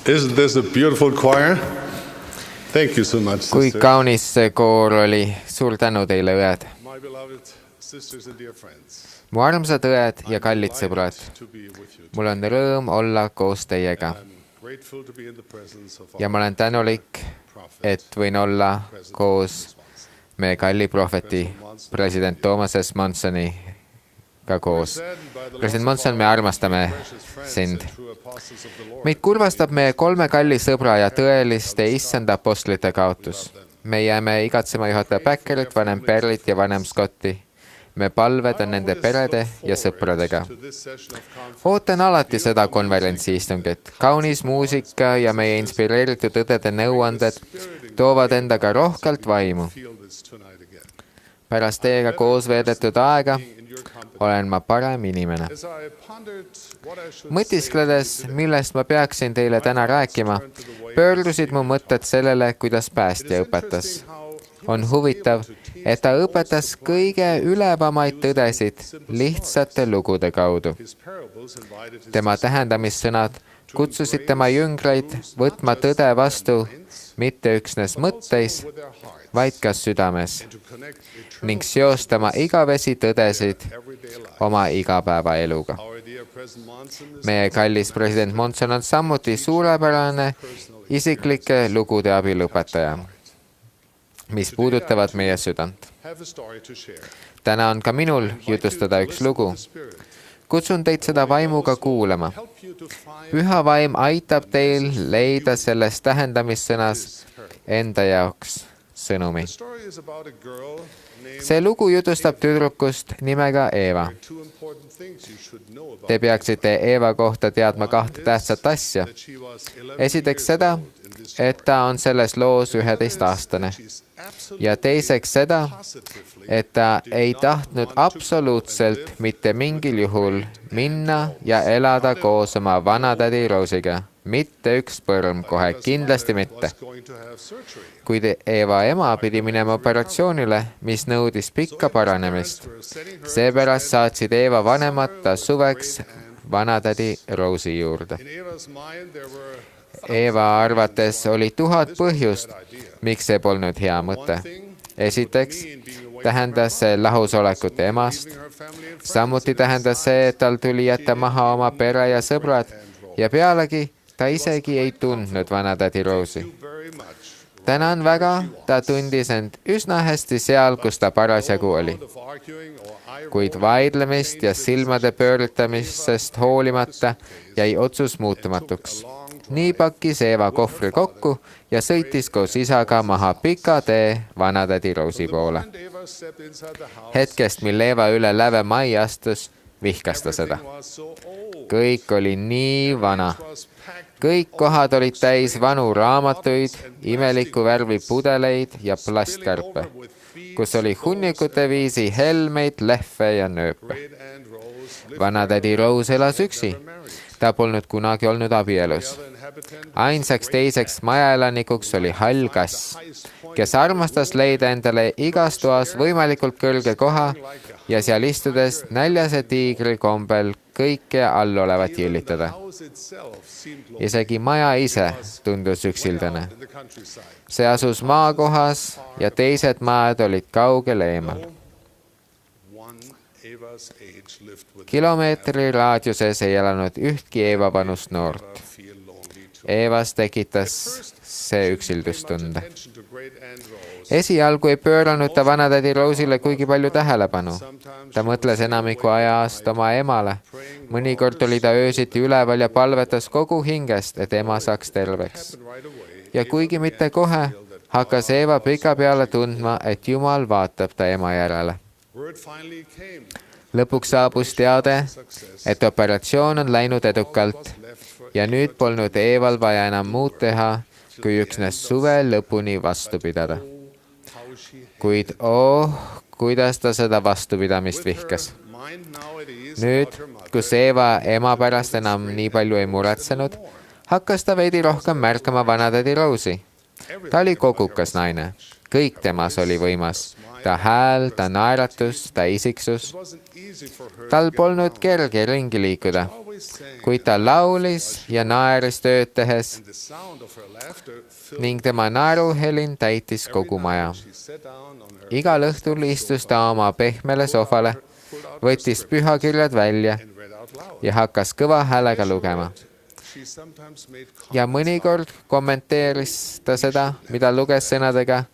Isn't this a beautiful choir? Thank you so much, Kui sisters. kaunis see koor oli, suur tänu teile, õed. My beloved sisters and dear friends. Mu armsad õed ja kallid sõbrad, To be with you. mul on rõõm olla koos teiega I'm grateful to be in the presence of ja our ma olen tänulik, et võin olla koos meie kalli prohveti, president Thomas S. Monsoniga koos. President Monson, me armastame sind. Meid kurvastab meie 3 kalli sõbra ja tõeliste issanda apostlite kaotus. Me jääme igatsema juhataja Backerit, vanem Perlit ja vanem Scotti. Me palved on nende perede ja sõpradega. Ootan alati seda konverentsi istungit. Kaunis muusika ja meie inspireeritud õdede nõuanded toovad endaga rohkelt vaimu. Pärast teiega koos veedetud aega olen ma parem inimene. Mõtiskledes, millest ma peaksin teile täna rääkima, pöördusid mu mõtted sellele, kuidas päästja õpetas. On huvitav, et ta õpetas kõige ülevamaid tõdesid lihtsate lugude kaudu. Tema tähendamissõnad kutsusid tema jüngreid võtma tõde vastu mitte üksnes mõtteis, vaid ka südames ning seostama igavesi tõdesid oma igapäevaeluga. Meie kallis president Monson on samuti suurepärane isiklike lugude abil õpetaja, mis puudutavad meie südant. Täna on ka minul jutustada üks lugu. Kutsun teid seda vaimuga kuulama. Püha vaim aitab teil leida selles tähendamissõnas enda jaoks sõnumi. See lugu jutustab tüdrukust nimega Eeva. Te peaksite Eeva kohta teadma 2 tähtsat asja. Esiteks seda, et ta on selles loos 11-aastane. Ja teiseks seda, et ta ei tahtnud absoluutselt mitte mingil juhul minna ja elada koos oma vanatädi Roosiga. Mitte üks põrm kohe, kindlasti mitte. Kuid Eeva ema pidi minema operatsioonile, mis nõudis pikka paranemist. Seepärast saatsid Eeva vanemad ta suveks vanatädi Roosi juurde. Eeva arvates oli 1000 põhjust, miks see polnud hea mõte. Esiteks tähendas see lahusolekut emast. Samuti tähendas see, et tal tuli jätta maha oma pere ja sõbrad ja pealegi ta isegi ei tundnud vanatädi Roosi. Tänan väga, ta tundis end üsna hästi seal, kus ta parasjagu oli. Kuid vaidlemist ja silmade pööritamisest hoolimata jäi otsus muutumatuks. Nii pakkis Eeva kohvri kokku ja sõitis koos isaga maha pika tee vanatädi Roosi poole. Hetkest, mil Eeva üle läve majja astus, vihkas ta seda. Kõik oli nii vana. Kõik kohad olid täis vanu raamatuid, imeliku värvi pudeleid ja plastkarpe, kus oli hunnikute viisi helmeid, lehve ja nööpe. Vanatädi Rose elas üksi. Ta polnud kunagi olnud abielus. Ainsaks teiseks majaelanikuks oli hall kass, kes armastas leida endale igas toas võimalikult kõrge koha ja seal istudes näljase tiigri kombel kõike all olevat jillitada. Isegi maja ise tundus üksildane. See asus maakohas ja teised maad olid kaugel eemal. Kilomeetri raadiuses ei elanud ühtki Eeva vanust noort. Eevas tekitas see üksildustunde. Esialgu ei pööranud ta vanatädi Roosile kuigi palju tähelepanu. Ta mõtles enamiku ajast oma emale. Mõnikord oli ta öösiti üleval ja palvetas kogu hingest, et ema saaks terveks. Ja kuigi mitte kohe, hakkas Eeva pikapeale tundma, et Jumal vaatab ta ema järele. Lõpuks saabus teade, et operatsioon on läinud edukalt ja nüüd polnud Eeval vaja enam muud teha, kui üksnes suve lõpuni vastu pidada. Kuid kuidas ta seda vastupidamist vihkas. Nüüd, kus Eeva ema pärast enam nii palju ei muretsenud, hakkas ta veidi rohkem märkama vanatädi Roosi. Ta oli kogukas naine. Kõik temas oli võimas. ta hääl, ta naeratus, ta isiksus. Tal polnud kerge ringi liikuda, kuid ta laulis ja naeris tööd tehes ning tema naeruhelin täitis kogu maja. Igal õhtul istus ta oma pehmele sohvale, võttis pühakirjad välja ja hakkas kõva häälega lugema. Ja mõnikord kommenteeris ta seda, mida luges sõnadega,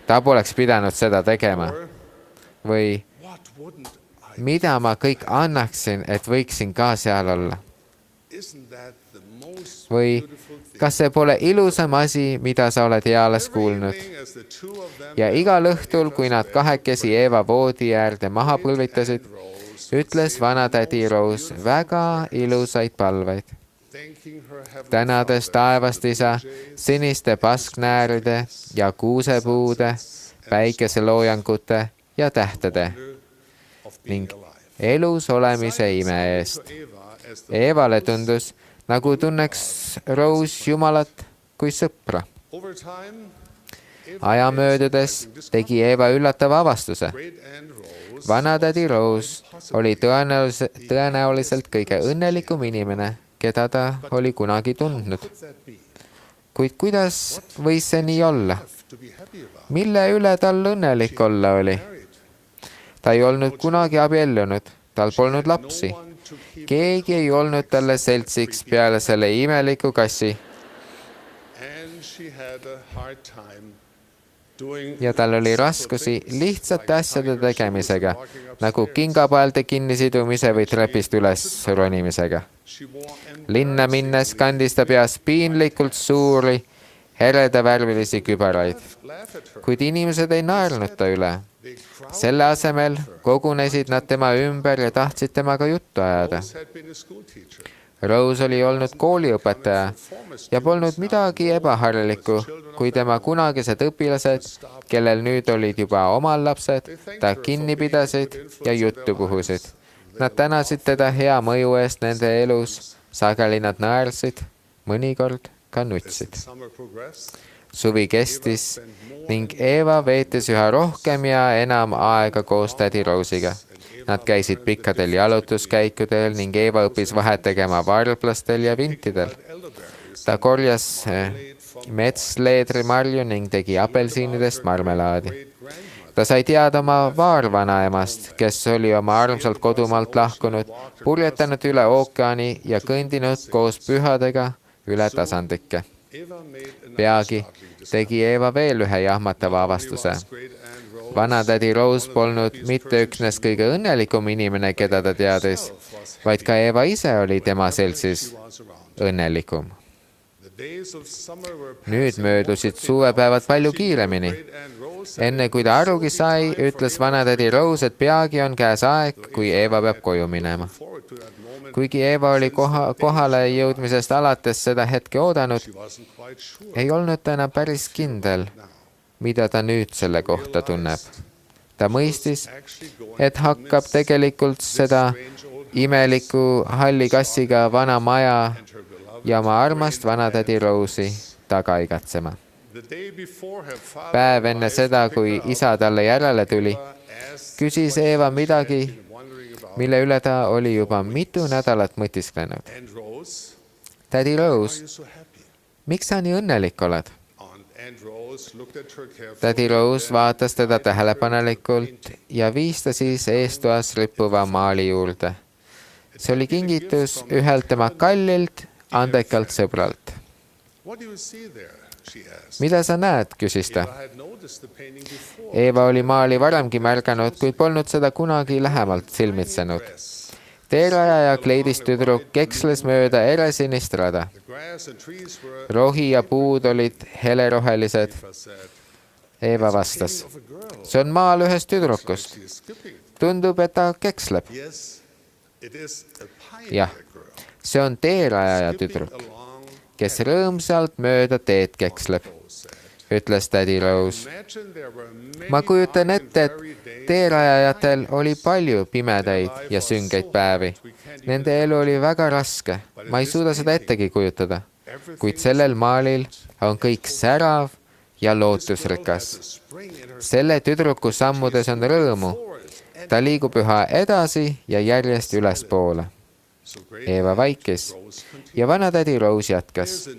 ta poleks pidanud seda tegema. Või mida ma kõik annaksin, et võiksin ka seal olla. Või kas see pole ilusam asi, mida sa oled eales kuulnud? Ja igal õhtul, kui nad kahekesi Eeva voodi äärde maha põlvitasid, ütles vanatädi Rose väga ilusaid palveid. Tänades taevast isa siniste pasknääride ja kuusepuude, päikeseloojangute ja tähtede ning elus olemise ime eest. Eevale tundus, nagu tunneks Rose Jumalat kui sõpra. Aja möödudes tegi Eeva üllatava avastuse. Vanatädi Rose oli tõenäoliselt kõige õnnelikum inimene, keda ta oli kunagi tundnud. Kuid kuidas võis see nii olla? Mille üle tal õnnelik olla oli? Ta ei olnud kunagi abiellunud, tal polnud lapsi. Keegi ei olnud talle seltsiks peale selle imeliku kassi. Ja tal oli raskusi lihtsate asjade tegemisega, nagu kingapaelde kinnisidumise või trepist üles ronimisega. Linna minnes kandis ta peas piinlikult suuri, heredavärvilisi kübaraid, kuid inimesed ei naernud ta üle. Selle asemel kogunesid nad tema ümber ja tahtsid temaga juttu ajada. Rose oli olnud kooliõpetaja ja polnud midagi ebaharilikku, kui tema kunagised õpilased, kellel nüüd olid juba omal lapsed, ta kinni pidasid ja juttu puhusid. Nad tänasid teda hea mõju eest nende elus, sageli nad naersid, mõnikord ka nutsid. Suvi kestis ning Eeva veetis üha rohkem ja enam aega koos tädi Rose'iga. Nad käisid pikkadel jalutuskäikudel ning Eeva õppis vahet tegema varblastel ja vintidel. Ta korjas metsleedrimarju ning tegi apelsiinidest marmelaadi. Ta sai teada oma vaarvanaemast, kes oli oma armsalt kodumaalt lahkunud, purjetanud üle ookeani ja kõndinud koos pühadega üle tasandikke. Peagi tegi Eeva veel ühe jahmatava avastuse. Vanatädi Rose polnud mitte üksnes kõige õnnelikum inimene, keda ta teadis, vaid ka Eeva ise oli tema seltsis õnnelikum. Nüüd möödusid suvepäevad palju kiiremini. Enne kui ta arugi sai, ütles vanatädi Rose, et peagi on käes aeg, kui Eeva peab koju minema. Kuigi Eeva oli kohale jõudmisest alates seda hetke oodanud, ei olnud ta enam päris kindel, mida ta nüüd selle kohta tunneb. Ta mõistis, et hakkab tegelikult seda imeliku halli kassiga vana maja ja oma armast vanatädi Rose'i taga igatsema. Päev enne seda, kui isa talle järele tuli, küsis Eeva midagi, mille üle ta oli juba mitu nädalat mõtisklenud. Tädi Rose, miks sa nii õnnelik oled? Tädi Rose vaatas teda tähelepanelikult ja viis ta siis eestoas rippuva maali juurde. See oli kingitus ühelt tema kallilt, andekalt sõbralt. Mida sa näed, küsis ta. Eeva oli maali varemgi märganud, kuid polnud seda kunagi lähemalt silmitsenud. Teerajaja kleidist tüdruk keksles mööda eresinist rada. Rohi ja puud olid helerohelised. Eeva vastas. See on maal ühest tüdrukust. Tundub, et ta keksleb. Jah, see on teerajaja tüdruk, kes rõõmsalt mööda teed keksleb, ütles tädi Rose. Ma kujutan ette, et teerajajatel oli palju pimedaid ja süngeid päevi. Nende elu oli väga raske. Ma ei suuda seda ettegi kujutada. Kuid sellel maalil on kõik särav ja lootusrikas. Selle tüdruku sammudes on rõõmu. Ta liigub üha edasi ja järjest ülespoole. Eeva vaikis ja vanatädi Rose jätkas.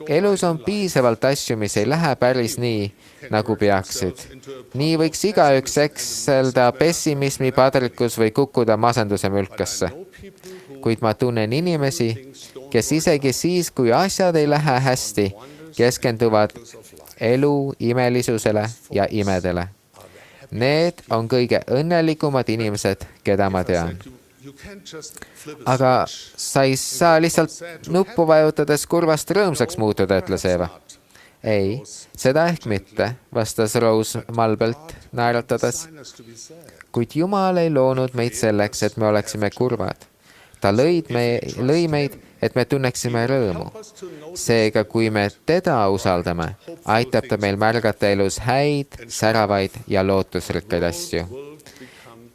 Elus on piisavalt asju, mis ei lähe päris nii, nagu peaksid. Nii võiks igaüks ekselda pessimismi padrikus või kukkuda masenduse mülkasse. Kuid ma tunnen inimesi, kes isegi siis, kui asjad ei lähe hästi, keskenduvad elu imelisusele ja imedele. Need on kõige õnnelikumad inimesed, keda ma tean. Aga sa ei saa lihtsalt nuppu vajutades kurvast rõõmsaks muutuda, ütles Eeva. Ei, seda ehk mitte, vastas Rose malbelt naeratades. Kuid Jumal ei loonud meid selleks, et me oleksime kurvad. Ta lõi meid, et me tunneksime rõõmu. Seega, kui me teda usaldame, aitab ta meil märgata elus häid, säravaid ja lootusrikkaid asju.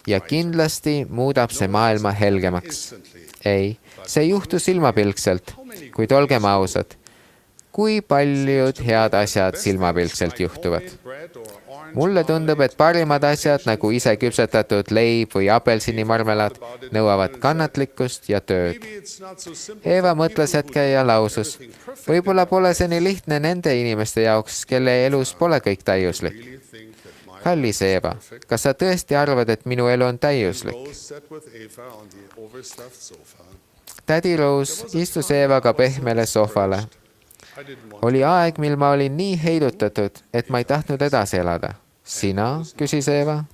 Ja kindlasti muudab see maailma helgemaks. Ei, see ei juhtu silmapilkselt, kuid olgem ausad, kui paljud head asjad silmapilkselt juhtuvad. Mulle tundub, et parimad asjad nagu ise küpsetatud leib või apelsinimarmelad nõuavad kannatlikkust ja tööd. Eeva mõtles hetke ja lausus, võib-olla pole see nii lihtne nende inimeste jaoks, kelle elus pole kõik täiuslik. Kallis Eeva, kas sa tõesti arvad, et minu elu on täiuslik? Tädi Rose istus Eevaga pehmele sohvale. Oli aeg, mil ma olin nii heidutatud, et ma ei tahtnud edasi elada. Sina, küsis Eeva.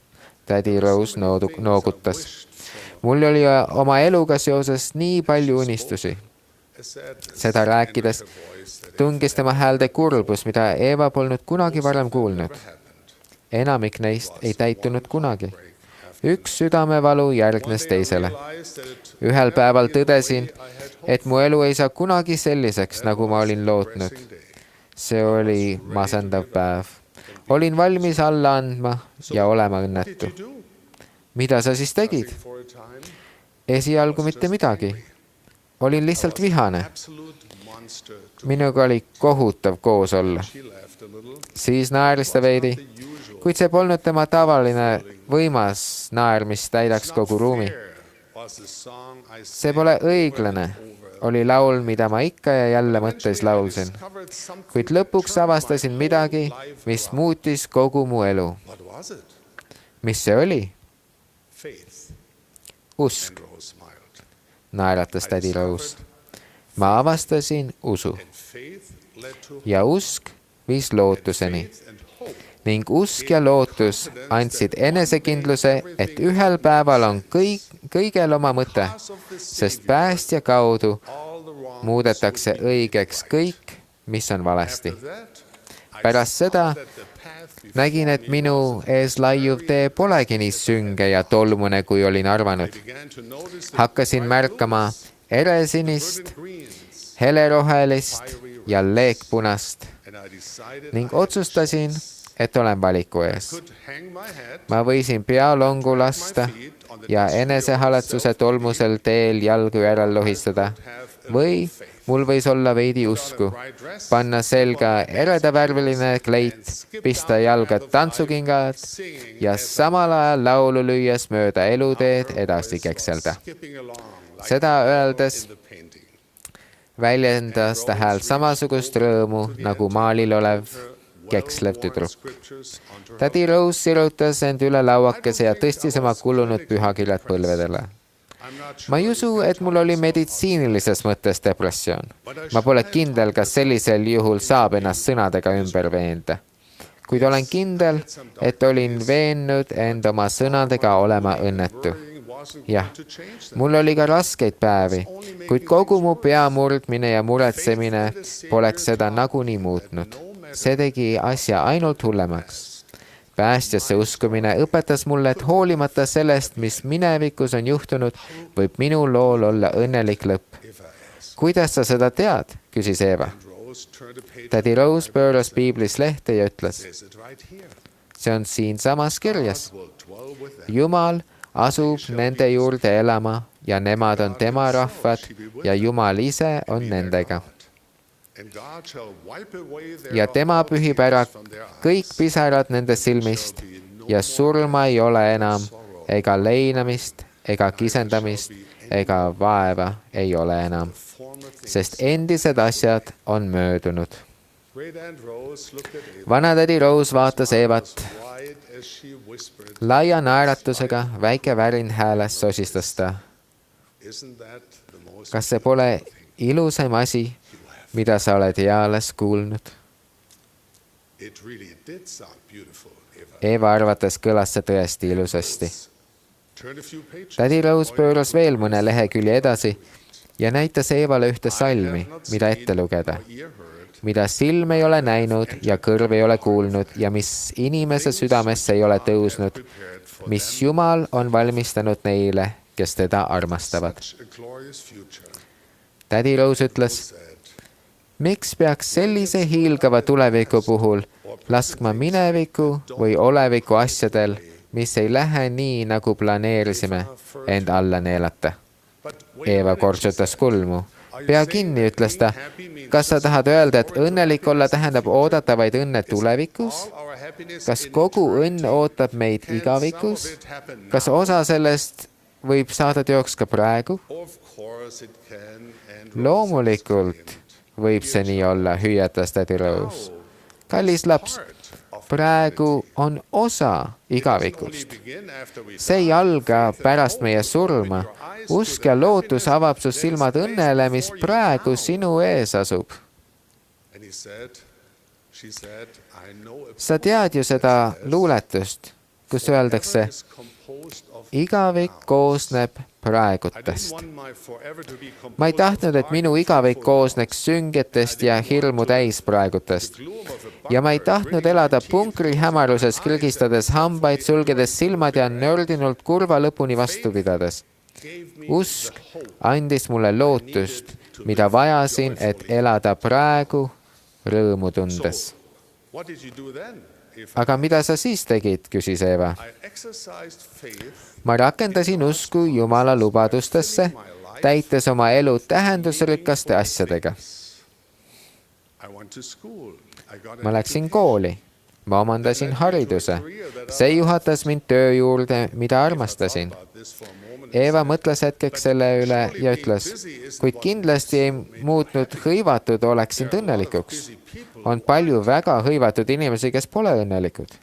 Tädi Rose noogutas. Mul oli oma eluga seoses nii palju unistusi. Seda rääkides tungis tema häälde kurbus, mida Eeva polnud kunagi varem kuulnud. Enamik neist ei täitunud kunagi. Üks südamevalu järgnes teisele. Ühel päeval tõdesin, et mu elu ei saa kunagi selliseks, nagu ma olin lootnud. See oli masendav päev. Olin valmis alla andma ja olema õnnetu. Mida sa siis tegid? Esialgu mitte midagi. Olin lihtsalt vihane. Minuga oli kohutav koos olla. Siis naeris ta veidi, kuid see polnud tema tavaline võimas naer, mis täidaks kogu ruumi. See pole õiglane, oli laul, mida ma ikka ja jälle mõttes laulsin. Kuid lõpuks avastasin midagi, mis muutis kogu mu elu. Mis see oli? Usk, naeratas tädi Rose. Ma avastasin usu. Ja usk viis lootuseni. Ning usk ja lootus andsid enesekindluse, et ühel päeval on kõigel oma mõte, sest päästja kaudu muudetakse õigeks kõik, mis on valesti. Pärast seda nägin, et minu ees laiuv tee polegi nii sünge ja tolmune, kui olin arvanud. Hakkasin märkama eresinist, helerohelist ja leekpunast ning otsustasin, et olen valiku ees. Ma võisin pealongu lasta ja enesehaletsuse tolmusel teel jalgu järel lohistada või mul võis olla veidi usku, panna selga eredavärviline kleit, pista jalga tantsukingad ja samal ajal laulu lüües mööda eluteed edasi kekselda. Seda öeldes väljendas ta hääl samasugust rõõmu nagu maalil olev kekslev tüdruk. Tädi Rose sirutas end üle lauakese ja tõstis oma kulunud pühakirjad põlvedele. Ma ei usu, et mul oli meditsiinilises mõttes depressioon. Ma pole kindel, kas sellisel juhul saab ennast sõnadega ümber veenda. Kuid olen kindel, et olin veennud end oma sõnadega olema õnnetu. Jah, mul oli ka raskeid päevi, kuid kogu mu pea murdmine ja muretsemine poleks seda nagunii muutnud. See tegi asja ainult hullemaks. Päästjasse uskumine õpetas mulle, et hoolimata sellest, mis minevikus on juhtunud, võib minu lool olla õnnelik lõpp. Kuidas sa seda tead? Küsis Eeva. Tädi Rose pööras piiblis lehte ja ütles. See on siinsamas kirjas. Jumal asub nende juurde elama ja nemad on tema rahvad ja Jumal ise on nendega. ja tema pühib ära kõik pisarad nende silmist ja surma ei ole enam ega leinamist ega kisendamist ega vaeva ei ole enam, sest endised asjad on möödunud. Vanatädi Rose vaatas Evat. Laia naeratusega, väike värin hääles sosistas ta. Kas see pole ilusaim asi, mida sa oled eales kuulnud? Eva arvates kõlas see tõesti ilusasti. Tädi Rose pööras veel mõne lehekülje edasi ja näitas Evale ühte salmi, mida ette lugeda, mida silm ei ole näinud ja kõrv ei ole kuulnud ja mis inimese südamesse ei ole tõusnud, mis Jumal on valmistanud neile, kes teda armastavad. Tädi Rose ütles, miks peaks sellise hiilgava tuleviku puhul laskma mineviku või oleviku asjadel, mis ei lähe nii, nagu planeerisime, end alla neelata? Eva kortsutas kulmu. Pea kinni, ütles ta. Kas sa tahad öelda, et õnnelik olla tähendab oodatavaid õnne tulevikus? Kas kogu õnn ootab meid igavikus? Kas osa sellest võib saada teoks ka praegu? Loomulikult võib see nii olla, hüüatas tädi Rose. Kallis laps, praegu on osa igavikust. See ei alga pärast meie surma. Usk ja lootus avab su silmad õnnele, mis praegu sinu ees asub. Sa tead ju seda luuletust, kus öeldakse, igavik koosneb praegutest. Ma ei tahtnud, et minu igavik koosneks süngetest ja hirmu täis praegutest. Ja ma ei tahtnud elada punkri hämaruses, krõgistades hambaid, sulgedes silmad ja nördinult kurva lõpuni vastu pidades. Usk andis mulle lootust, mida vajasin, et elada praegu rõõmu tundes. Aga mida sa siis tegid, küsis Eva. Ma rakendasin usku Jumala lubadustesse, täites oma elu tähendusrikaste asjadega. Ma läksin kooli, ma omandasin hariduse. See juhatas mind töö juurde, mida armastasin. Eva mõtles hetkeks selle üle ja ütles, kuid kindlasti ei muutnud hõivatud oleksin õnnelikuks. On palju väga hõivatud inimesi, kes pole õnnelikud.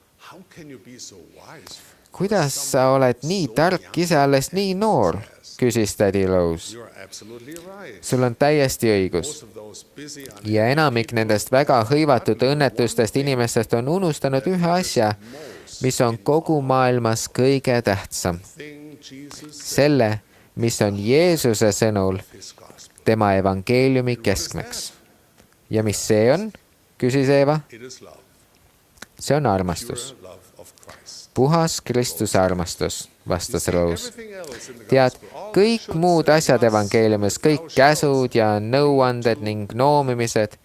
Kuidas sa oled nii tark ise alles nii noor, küsis tädi Rose. Sul on täiesti õigus. Ja enamik nendest väga hõivatud õnnetustest inimestest on unustanud ühe asja, mis on kogu maailmas kõige tähtsam. Selle, mis on Jeesuse sõnul tema evangeeliumi keskmeks. Ja mis see on, küsis Eva? See on armastus. Puhas Kristuse armastus, vastas Rose. Tead, kõik muud asjad evangeeliumis, kõik käsud ja nõuanded ning noomimised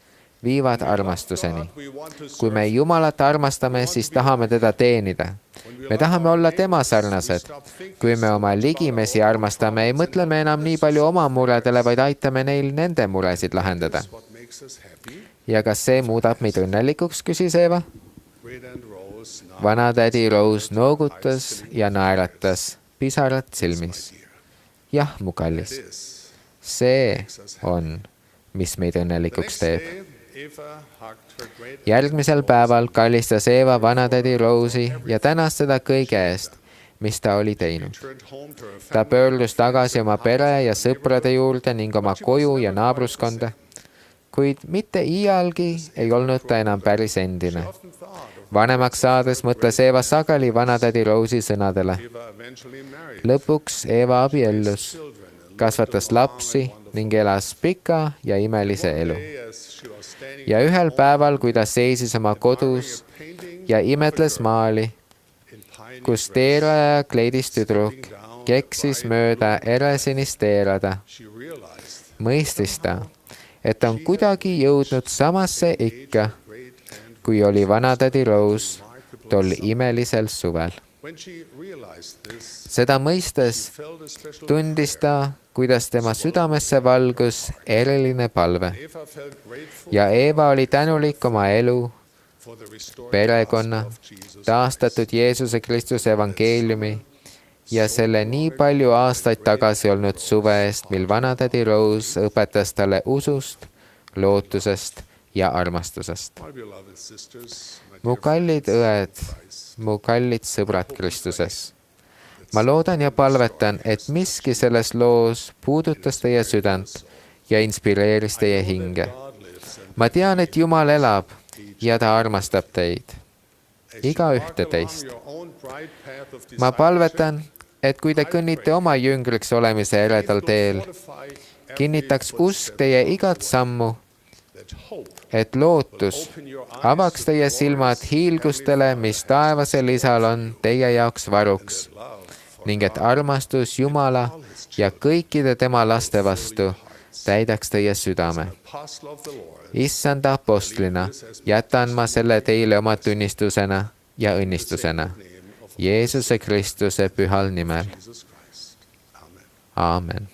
viivad armastuseni. Kui me Jumalat armastame, siis tahame teda teenida. Me tahame olla tema sarnased. Kui me oma ligimesi armastame, ei mõtle me enam nii palju oma muredele, vaid aitame neil nende muresid lahendada. Ja kas see muudab meid õnnelikuks, küsis Eva? Vanatädi Rose noogutas ja naeratas, pisarad silmis. Jah, mu kallis, see on, mis meid õnnelikuks teeb. Järgmisel päeval kallistas Eva vanatädi Rose'i ja tänas seda kõige eest, mis ta oli teinud. Ta pöördus tagasi oma pere ja sõprade juurde ning oma koju ja naabruskonda, kuid mitte iialgi ei olnud ta enam päris endine. Vanemaks saades mõtles Eva sageli vanatädi Rose'i sõnadele. Lõpuks Eva abiellus, kasvatas lapsi ning elas pika ja imelise elu. Ja ühel päeval, kui ta seisis oma kodus ja imetles maali, kus teeraja kleidis tüdruk keksis mööda eresinist teerada, mõistis ta, et on kuidagi jõudnud samasse ikka, kui oli vanatädi Rose tol imelisel suvel. Seda mõistes tundis ta, kuidas tema südamesse valgus eriline palve ja Eeva oli tänulik oma elu, perekonna, taastatud Jeesuse Kristuse evangeeliumi ja selle nii palju aastaid tagasi olnud suve eest, mil vanatädi Rose õpetas talle usust, lootusest ja armastusest. Mu kallid õed, mu kallid sõbrad Kristuses, ma loodan ja palvetan, et miski selles loos puudutas teie südant ja inspireeris teie hinge. Ma tean, et Jumal elab ja ta armastab teid, igaühte teist. Ma palvetan, et kui te kõnnite oma jüngriks olemise eredal teel, kinnitaks usk teie igat sammu, et lootus avaks teie silmad hiilgustele, mis taevasel Isal on teie jaoks varuks, ning et armastus Jumala ja kõikide tema laste vastu täidaks teie südame. Issanda apostlina jätan ma selle teile oma tunnistusena ja õnnistusena Jeesuse Kristuse pühal nimel. Aamen.